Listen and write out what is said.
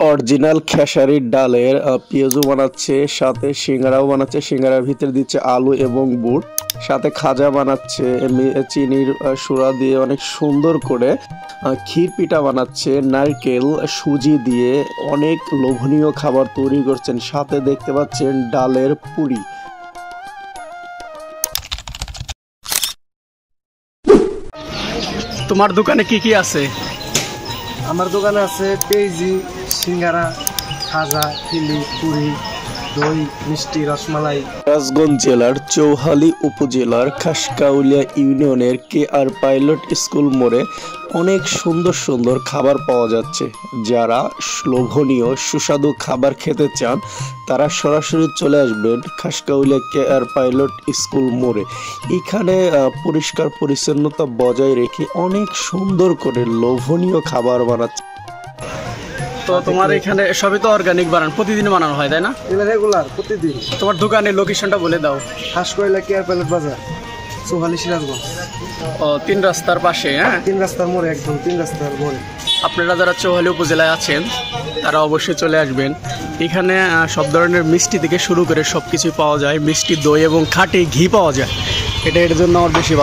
Original খেসারির ডালের পেঁয়াজু বানাচ্ছে, সাথে সিঙ্গারাও বানাচ্ছে। সিঙ্গারার ভিতরে দিচ্ছে আলু এবং বুট, সাথে খাজা বানাচ্ছে চিনির সুরা দিয়ে অনেক সুন্দর করে। ক্ষীর পিঠা বানাচ্ছে নারকেল সুজি দিয়ে, অনেক লোভনীয় খাবার তৈরি করছেন। সাথে দেখতে পাচ্ছেন ডালের পুরি। তোমার দোকানে কি কি আছে? আমার দোকানে আছে পেঁয়াজি, সিঙ্গারা, খাজা, খিলি, পুরি, দই, মিষ্টি, রসমালাই। রাজগঞ্জ জেলার চৌহালি উপজেলার খাসকাউলিয়া ইউনিয়নের KR পাইলট স্কুল মোড়ে অনেক সুন্দর সুন্দর খাবার পাওয়া যাচ্ছে। যারা লোভনীয় সুস্বাদু খাবার খেতে চান তারা সরাসরি চলে আসবেন খাসকাউলিয়া KR পাইলট স্কুল মোড়ে। এখানে পরিষ্কার পরিচ্ছন্নতা বজায় রেখে অনেক সুন্দর করে লোভনীয় খাবার বানাচ্ছে। তো তোমার এখানে সবই তো অর্গানিক বানান, প্রতিদিন বানানো হয় তাই না? রেগুলার প্রতিদিন। তোমার দোকানের লোকেশনটা বলে দাও। খাসকাউলিয়া KR পাইলট বাজার, চৌহালি, সিরাজগঞ্জ। ও, 3 রাস্তার পাশে। হ্যাঁ, 3 রাস্তার মোড়ে, একদম 3 রাস্তার মোড়ে। আপনারা যারা চৌহালি উপজেলায় আছেন তারা অবশ্যই চলে আসবেন। এখানে সব ধরনের মিষ্টি থেকে শুরু করে সব কিছুই পাওয়া যায়। মিষ্টি, দই এবং খাঁটি ঘি পাওয়া যায়। এর জন্য আমার বেশি ভালো।